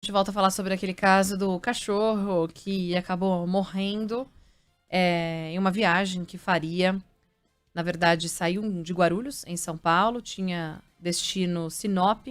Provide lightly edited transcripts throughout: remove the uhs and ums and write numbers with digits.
gente volta a falar sobre aquele caso do cachorro que acabou morrendo em uma viagem que faria. Na verdade, saiu de Guarulhos, em São Paulo, tinha destino Sinop,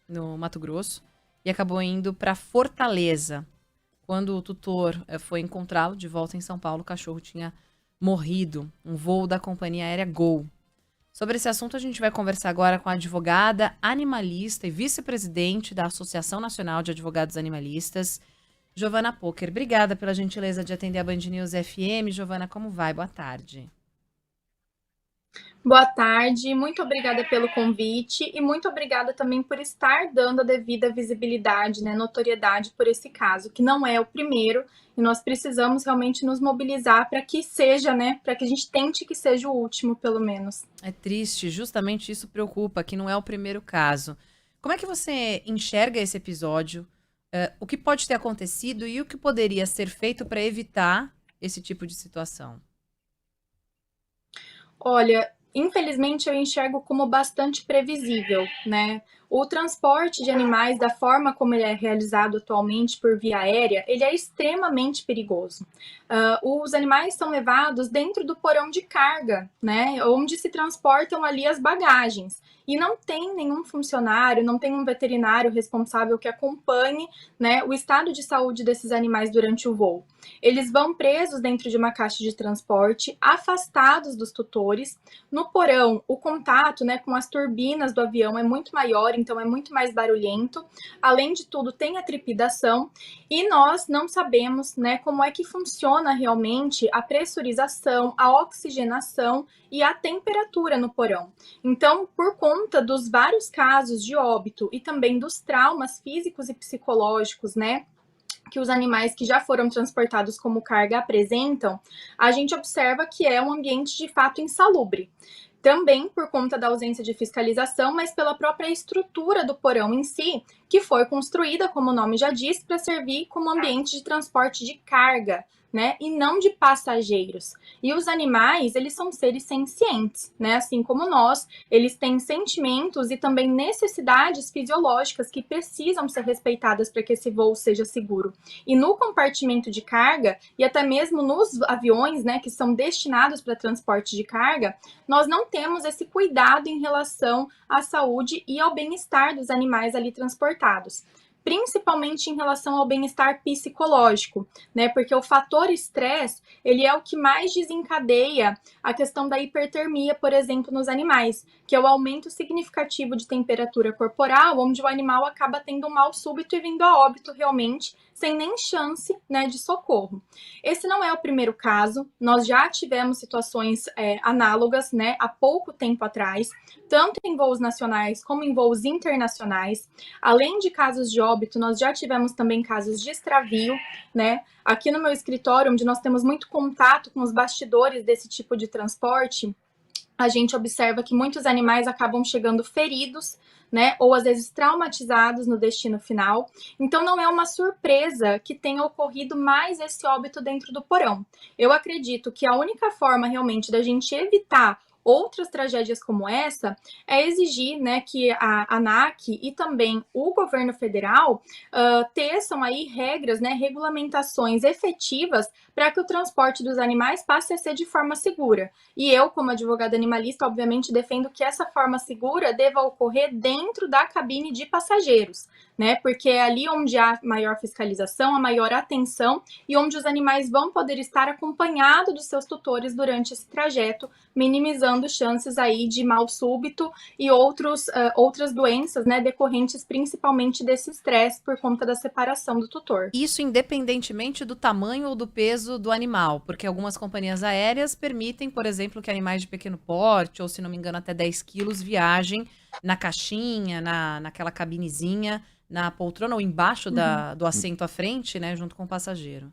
no Mato Grosso, e acabou indo para Fortaleza. Quando o tutor foi encontrá-lo de volta em São Paulo, o cachorro tinha morrido. Um voo da companhia aérea Gol. Sobre esse assunto, a gente vai conversar agora com a advogada animalista e vice-presidente da Associação Nacional de Advogados Animalistas, Giovana Poker. Obrigada pela gentileza de atender a Band News FM. Giovana, como vai? Boa tarde. Boa tarde, muito obrigada pelo convite e muito obrigada também por estar dando a devida visibilidade, né, notoriedade por esse caso, que não é o primeiro e nós precisamos realmente nos mobilizar para que seja, né, para que a gente tente que seja o último, pelo menos. É triste, justamente isso preocupa, que não é o primeiro caso. Como é que você enxerga esse episódio? O que pode ter acontecido e o que poderia ser feito para evitar esse tipo de situação? Olha, infelizmente eu enxergo como bastante previsível, né? O transporte de animais, da forma como ele é realizado atualmente por via aérea, ele é extremamente perigoso. Os animais são levados dentro do porão de carga, né? Onde se transportam ali as bagagens. E não tem nenhum funcionário, não tem um veterinário responsável que acompanhe, né, o estado de saúde desses animais durante o voo. Eles vão presos dentro de uma caixa de transporte, afastados dos tutores. No porão, o contato, né, com as turbinas do avião é muito maior, então é muito mais barulhento. Além de tudo, tem a trepidação e nós não sabemos, né, como é que funciona realmente a pressurização, a oxigenação e a temperatura no porão. Então, por conta dos vários casos de óbito e também dos traumas físicos e psicológicos, né, que os animais que já foram transportados como carga apresentam, a gente observa que é um ambiente de fato insalubre. Também por conta da ausência de fiscalização, mas pela própria estrutura do porão em si, que foi construída, como o nome já diz, para servir como ambiente de transporte de carga, né, e não de passageiros. E os animais, eles são seres sencientes, né, assim como nós, eles têm sentimentos e também necessidades fisiológicas que precisam ser respeitadas para que esse voo seja seguro. E no compartimento de carga, e até mesmo nos aviões, né, que são destinados para transporte de carga, nós não temos esse cuidado em relação à saúde e ao bem-estar dos animais ali transportados, principalmente em relação ao bem-estar psicológico, né? Porque o fator estresse, ele é o que mais desencadeia a questão da hipertermia, por exemplo, nos animais, que é o aumento significativo de temperatura corporal, onde o animal acaba tendo um mal súbito e vindo a óbito realmente, sem nem chance, né, de socorro. Esse não é o primeiro caso, nós já tivemos situações análogas, né, há pouco tempo atrás, tanto em voos nacionais como em voos internacionais. Além de casos de óbito, nós já tivemos também casos de extravio, né? Aqui no meu escritório, onde nós temos muito contato com os bastidores desse tipo de transporte, a gente observa que muitos animais acabam chegando feridos, né, ou às vezes traumatizados no destino final. Então não é uma surpresa que tenha ocorrido mais esse óbito dentro do porão. Eu acredito que a única forma realmente da gente evitar outras tragédias como essa é exigir, né, que a ANAC e também o governo federal teçam aí regras, né, regulamentações efetivas para que o transporte dos animais passe a ser de forma segura. E eu, como advogada animalista, obviamente defendo que essa forma segura deva ocorrer dentro da cabine de passageiros, né? Porque é ali onde há maior fiscalização, a maior atenção e onde os animais vão poder estar acompanhados dos seus tutores durante esse trajeto, minimizando chances aí de mal súbito e outras doenças, né, decorrentes principalmente desse estresse por conta da separação do tutor. Isso independentemente do tamanho ou do peso do animal, porque algumas companhias aéreas permitem, por exemplo, que animais de pequeno porte, ou se não me engano, até 10 quilos, viajem na caixinha, naquela cabinezinha, na poltrona ou embaixo do assento à frente, né, junto com o passageiro.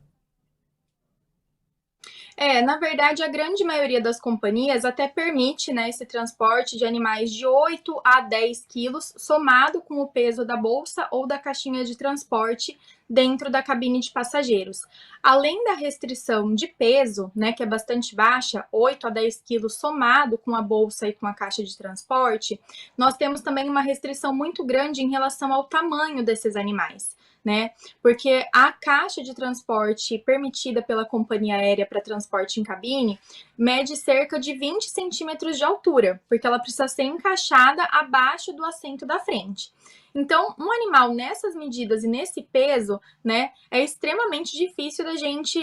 Na verdade, a grande maioria das companhias até permite, né, esse transporte de animais de 8 a 10 quilos, somado com o peso da bolsa ou da caixinha de transporte dentro da cabine de passageiros. Além da restrição de peso, né, que é bastante baixa, 8 a 10 quilos somado com a bolsa e com a caixa de transporte, nós temos também uma restrição muito grande em relação ao tamanho desses animais. né? Porque a caixa de transporte permitida pela companhia aérea para transporte em cabine mede cerca de 20 centímetros de altura, porque ela precisa ser encaixada abaixo do assento da frente. Então, um animal nessas medidas e nesse peso, né, é extremamente difícil da gente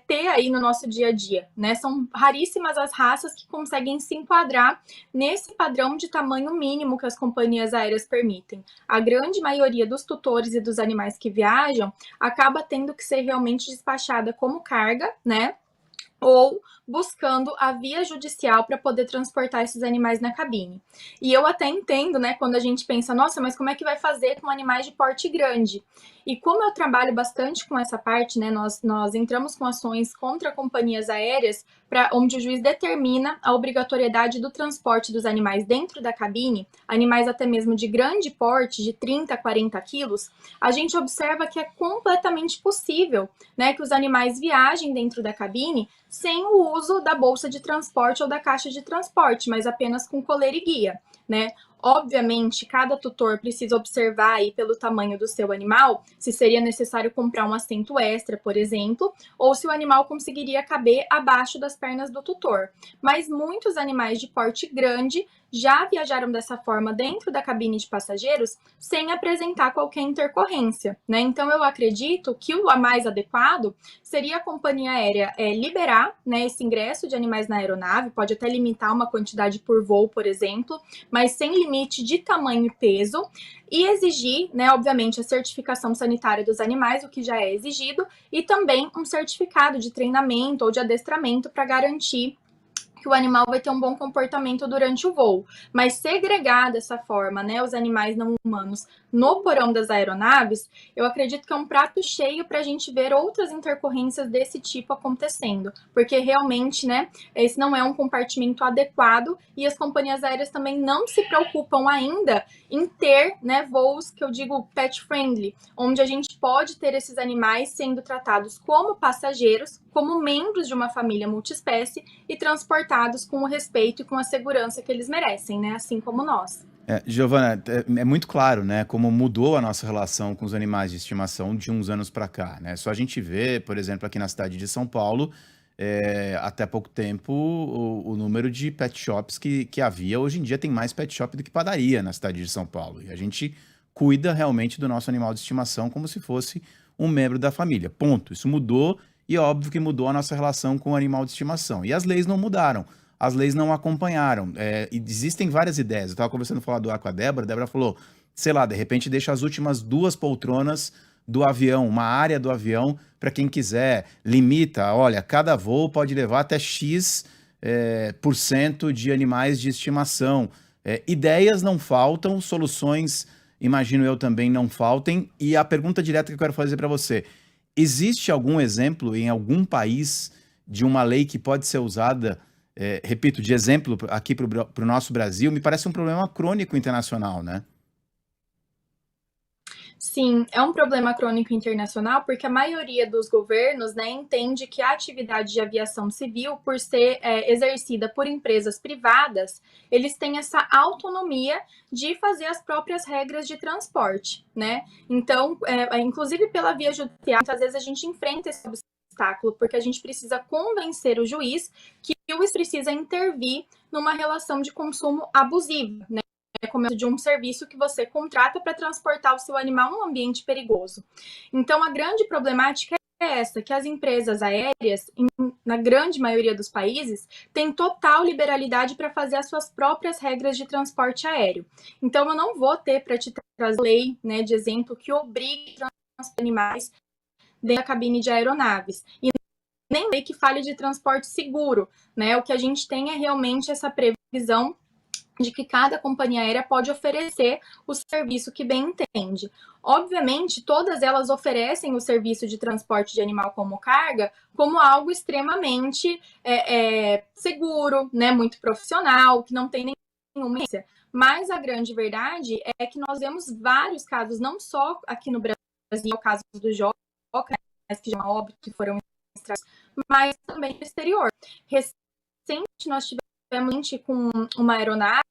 ter aí no nosso dia a dia, né? São raríssimas as raças que conseguem se enquadrar nesse padrão de tamanho mínimo que as companhias aéreas permitem. A grande maioria dos tutores e dos animais que viajam acaba tendo que ser realmente despachada como carga, né? Ou buscando a via judicial para poder transportar esses animais na cabine. E eu até entendo, né, quando a gente pensa, nossa, mas como é que vai fazer com animais de porte grande? E como eu trabalho bastante com essa parte, né, nós entramos com ações contra companhias aéreas, onde o juiz determina a obrigatoriedade do transporte dos animais dentro da cabine, animais até mesmo de grande porte, de 30 a 40 quilos, a gente observa que é completamente possível, né, que os animais viajem dentro da cabine sem o uso da bolsa de transporte ou da caixa de transporte, mas apenas com coleira e guia, né? Obviamente, cada tutor precisa observar aí pelo tamanho do seu animal se seria necessário comprar um assento extra, por exemplo, ou se o animal conseguiria caber abaixo das pernas do tutor. Mas muitos animais de porte grande já viajaram dessa forma dentro da cabine de passageiros sem apresentar qualquer intercorrência, né? Então eu acredito que o mais adequado seria a companhia aérea liberar, né, esse ingresso de animais na aeronave, pode até limitar uma quantidade por voo, por exemplo, mas sem limite de tamanho e peso, e exigir, né, obviamente, a certificação sanitária dos animais, o que já é exigido, e também um certificado de treinamento ou de adestramento para garantir que o animal vai ter um bom comportamento durante o voo. Mas segregar dessa forma, né, os animais não humanos no porão das aeronaves, eu acredito que é um prato cheio para a gente ver outras intercorrências desse tipo acontecendo, porque realmente, né, esse não é um compartimento adequado e as companhias aéreas também não se preocupam ainda em ter, né, voos que eu digo pet friendly, onde a gente pode ter esses animais sendo tratados como passageiros, como membros de uma família multiespécie e transportados com o respeito e com a segurança que eles merecem, né, assim como nós. Giovana, é muito claro, né, como mudou a nossa relação com os animais de estimação de uns anos para cá, né? Só a gente vê, por exemplo, aqui na cidade de São Paulo, até pouco tempo, o número de pet shops que havia. Hoje em dia tem mais pet shop do que padaria na cidade de São Paulo. E a gente cuida realmente do nosso animal de estimação como se fosse um membro da família. Ponto. Isso mudou e é óbvio que mudou a nossa relação com o animal de estimação. E as leis não mudaram. As leis não acompanharam. E existem várias ideias. Eu estava conversando falar com a Débora falou, sei lá, de repente deixa as últimas 2 poltronas do avião, uma área do avião, para quem quiser, limita, olha, cada voo pode levar até X por cento de animais de estimação. Ideias não faltam, soluções, imagino eu também, não faltem. E a pergunta direta que eu quero fazer para você, existe algum exemplo em algum país de uma lei que pode ser usada, repito, de exemplo aqui para o nosso Brasil? Me parece um problema crônico internacional, né? Sim, é um problema crônico internacional porque a maioria dos governos, né, entende que a atividade de aviação civil, por ser exercida por empresas privadas, eles têm essa autonomia de fazer as próprias regras de transporte, né? Então, inclusive pela via judicial, muitas vezes a gente enfrenta esse obstáculo porque a gente precisa convencer o juiz que o juiz precisa intervir numa relação de consumo abusivo, né? Como de um serviço que você contrata para transportar o seu animal num ambiente perigoso. Então, a grande problemática é essa, que as empresas aéreas, na grande maioria dos países, têm total liberalidade para fazer as suas próprias regras de transporte aéreo. Então, eu não vou ter para te trazer lei, né, de exemplo, que obrigue a transportar animais dentro da cabine de aeronaves. E nem lei que fale de transporte seguro, né? O que a gente tem é realmente essa previsão de que cada companhia aérea pode oferecer o serviço que bem entende. Obviamente, todas elas oferecem o serviço de transporte de animal como carga como algo extremamente seguro, né, muito profissional, que não tem nenhuma ciência. Mas a grande verdade é que nós vemos vários casos, não só aqui no Brasil, o caso do Joca, que já é óbito, que foram extraídos, mas também no exterior. Recente, nós tivemos com uma aeronave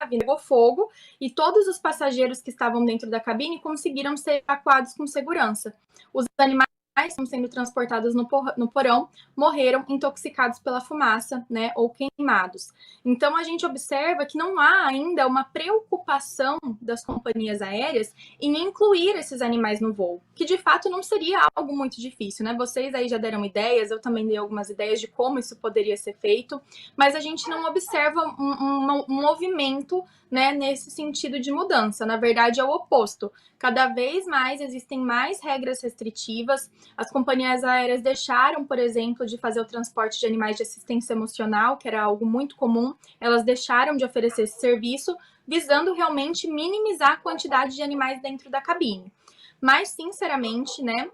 pegou fogo e todos os passageiros que estavam dentro da cabine conseguiram ser evacuados com segurança. Os animais que estão sendo transportados no porão morreram intoxicados pela fumaça, né, ou queimados. Então, a gente observa que não há ainda uma preocupação das companhias aéreas em incluir esses animais no voo, que de fato não seria algo muito difícil, né? Vocês aí já deram ideias, eu também dei algumas ideias de como isso poderia ser feito, mas a gente não observa um movimento, né, nesse sentido de mudança. Na verdade, é o oposto. Cada vez mais existem mais regras restritivas. As companhias aéreas deixaram, por exemplo, de fazer o transporte de animais de assistência emocional, que era algo muito comum. Elas deixaram de oferecer esse serviço, visando realmente minimizar a quantidade de animais dentro da cabine. Mas, sinceramente, né,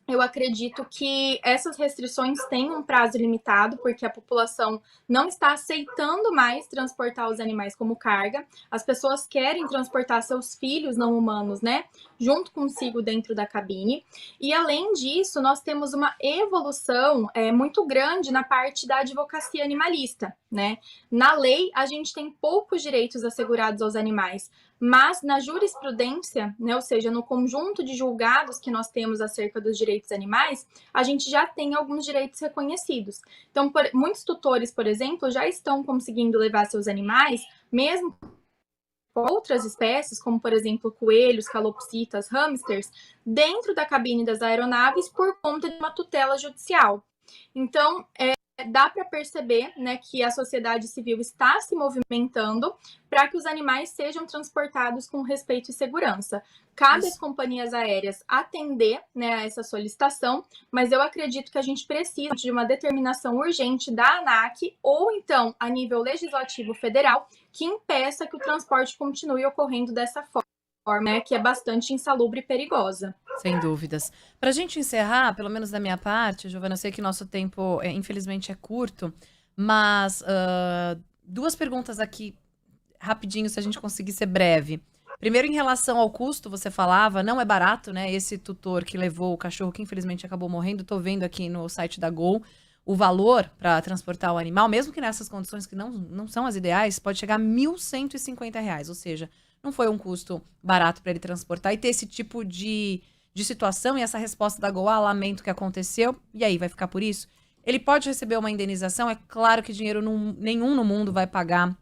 eu acredito que essas restrições têm um prazo limitado, porque a população não está aceitando mais transportar os animais como carga. As pessoas querem transportar seus filhos não humanos, né, junto consigo dentro da cabine. E além disso, nós temos uma evolução muito grande na parte da advocacia animalista, né? Na lei, a gente tem poucos direitos assegurados aos animais, mas na jurisprudência, né, ou seja, no conjunto de julgados que nós temos acerca dos direitos animais, a gente já tem alguns direitos reconhecidos. Então, muitos tutores, por exemplo, já estão conseguindo levar seus animais, mesmo com outras espécies, como, por exemplo, coelhos, calopsitas, hamsters, dentro da cabine das aeronaves por conta de uma tutela judicial. Então, dá para perceber, né, que a sociedade civil está se movimentando para que os animais sejam transportados com respeito e segurança. Cabe às companhias aéreas atender, né, a essa solicitação, mas eu acredito que a gente precisa de uma determinação urgente da ANAC ou então a nível legislativo federal que impeça que o transporte continue ocorrendo dessa forma, né, que é bastante insalubre e perigosa. Sem dúvidas. Para a gente encerrar, pelo menos da minha parte, Giovana, eu sei que nosso tempo, infelizmente, é curto, mas duas perguntas aqui, rapidinho, se a gente conseguir ser breve. Primeiro, em relação ao custo, você falava, não é barato, né? Esse tutor que levou o cachorro, que infelizmente acabou morrendo, estou vendo aqui no site da Gol, o valor para transportar o animal, mesmo que nessas condições que não são as ideais, pode chegar a R$ 1.150, ou seja, não foi um custo barato para ele transportar e ter esse tipo de situação e essa resposta da Gol, lamento que aconteceu, e aí, vai ficar por isso? Ele pode receber uma indenização, é claro que dinheiro nenhum no mundo vai pagar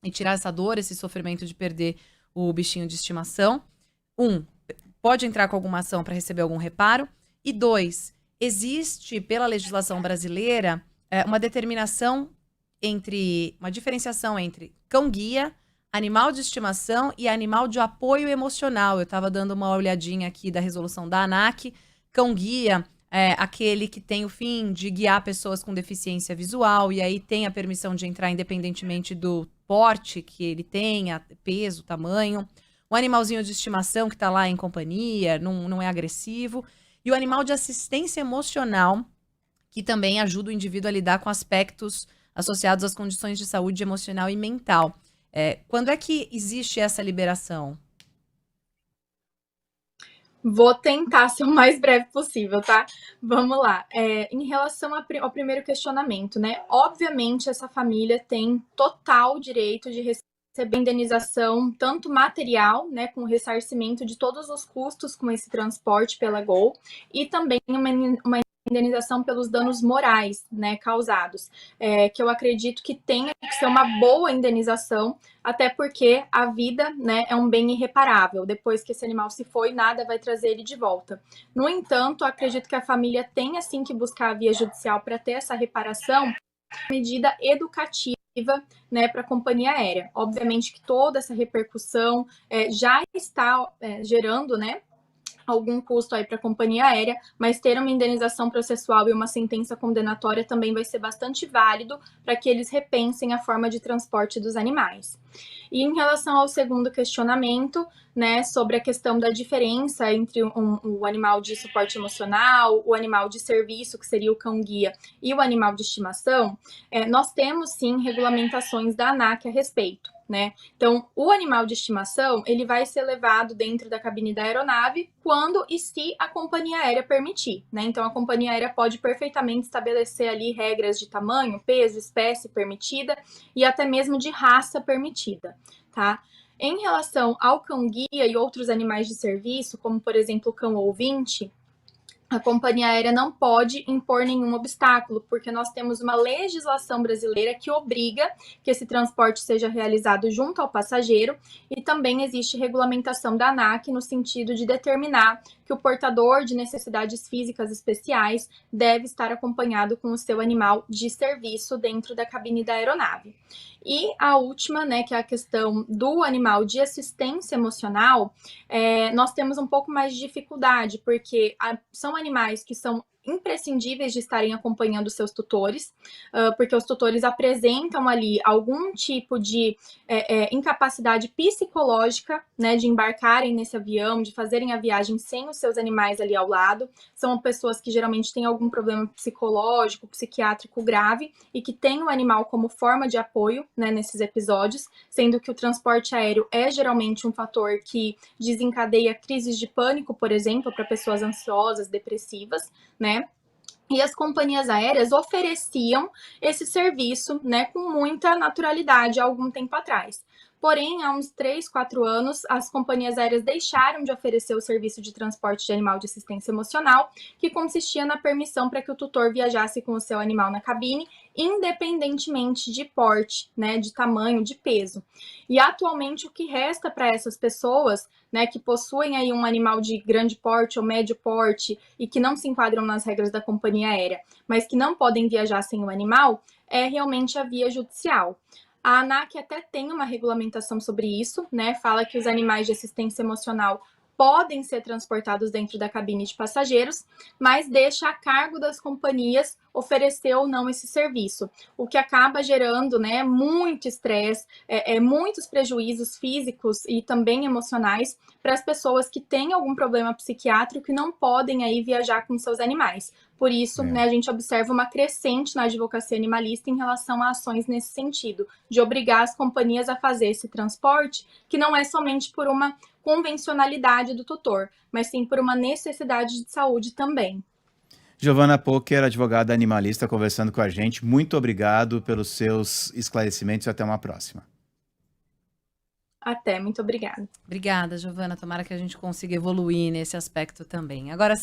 e tirar essa dor, esse sofrimento de perder o bichinho de estimação. Pode entrar com alguma ação para receber algum reparo. E 2, existe pela legislação brasileira uma diferenciação entre cão-guia, animal de estimação e animal de apoio emocional. Eu estava dando uma olhadinha aqui da resolução da ANAC. Cão-guia é aquele que tem o fim de guiar pessoas com deficiência visual e aí tem a permissão de entrar independentemente do porte que ele tenha, peso, tamanho. O animalzinho de estimação que está lá em companhia, não é agressivo. E o animal de assistência emocional, que também ajuda o indivíduo a lidar com aspectos associados às condições de saúde emocional e mental. Quando é que existe essa liberação? Vou tentar ser o mais breve possível, tá? Vamos lá. Em relação ao primeiro questionamento, né? Obviamente, essa família tem total direito de receber indenização, tanto material, né, com o ressarcimento de todos os custos com esse transporte pela Gol, e também uma indenização pelos danos morais, né, causados, que eu acredito que tenha que ser uma boa indenização, até porque a vida, né, é um bem irreparável. Depois que esse animal se foi, nada vai trazer ele de volta. No entanto, acredito que a família tenha sim que buscar a via judicial para ter essa reparação, medida educativa, né, para a companhia aérea. Obviamente que toda essa repercussão já está gerando, né, algum custo aí para a companhia aérea, mas ter uma indenização processual e uma sentença condenatória também vai ser bastante válido para que eles repensem a forma de transporte dos animais. E em relação ao segundo questionamento, né, sobre a questão da diferença entre o animal de suporte emocional, o animal de serviço, que seria o cão-guia, e o animal de estimação, nós temos sim regulamentações da ANAC a respeito. né? Então, o animal de estimação, ele vai ser levado dentro da cabine da aeronave quando e se a companhia aérea permitir, né? Então, a companhia aérea pode perfeitamente estabelecer ali regras de tamanho, peso, espécie permitida e até mesmo de raça permitida, tá? Em relação ao cão-guia e outros animais de serviço, como, por exemplo, o cão ouvinte, a companhia aérea não pode impor nenhum obstáculo, porque nós temos uma legislação brasileira que obriga que esse transporte seja realizado junto ao passageiro e também existe regulamentação da ANAC no sentido de determinar que o portador de necessidades físicas especiais deve estar acompanhado com o seu animal de serviço dentro da cabine da aeronave. E a última, né, que é a questão do animal de assistência emocional, nós temos um pouco mais de dificuldade, porque são animais que são imprescindíveis de estarem acompanhando seus tutores, porque os tutores apresentam ali algum tipo de incapacidade psicológica, né, de embarcarem nesse avião, de fazerem a viagem sem os seus animais ali ao lado. São pessoas que geralmente têm algum problema psicológico, psiquiátrico grave e que têm o animal como forma de apoio, né, nesses episódios, sendo que o transporte aéreo é geralmente um fator que desencadeia crises de pânico, por exemplo, para pessoas ansiosas, depressivas, né? E as companhias aéreas ofereciam esse serviço, né, com muita naturalidade há algum tempo atrás. Porém, há uns 3, 4 anos, as companhias aéreas deixaram de oferecer o serviço de transporte de animal de assistência emocional, que consistia na permissão para que o tutor viajasse com o seu animal na cabine, independentemente de porte, né, de tamanho, de peso. E atualmente o que resta para essas pessoas, né, que possuem aí um animal de grande porte ou médio porte e que não se enquadram nas regras da companhia aérea, mas que não podem viajar sem o animal, é realmente a via judicial. A ANAC até tem uma regulamentação sobre isso, né? Fala que os animais de assistência emocional podem ser transportados dentro da cabine de passageiros, mas deixa a cargo das companhias oferecer ou não esse serviço, o que acaba gerando, né, muito estresse, muitos prejuízos físicos e também emocionais para as pessoas que têm algum problema psiquiátrico e não podem aí viajar com seus animais. Por isso, né, a gente observa uma crescente na advocacia animalista em relação a ações nesse sentido, de obrigar as companhias a fazer esse transporte, que não é somente por uma convencionalidade do tutor, mas sim por uma necessidade de saúde também. Giovana Pocher, advogada animalista, conversando com a gente. Muito obrigado pelos seus esclarecimentos e até uma próxima. Até, muito obrigada. Obrigada, Giovana. Tomara que a gente consiga evoluir nesse aspecto também. Agora,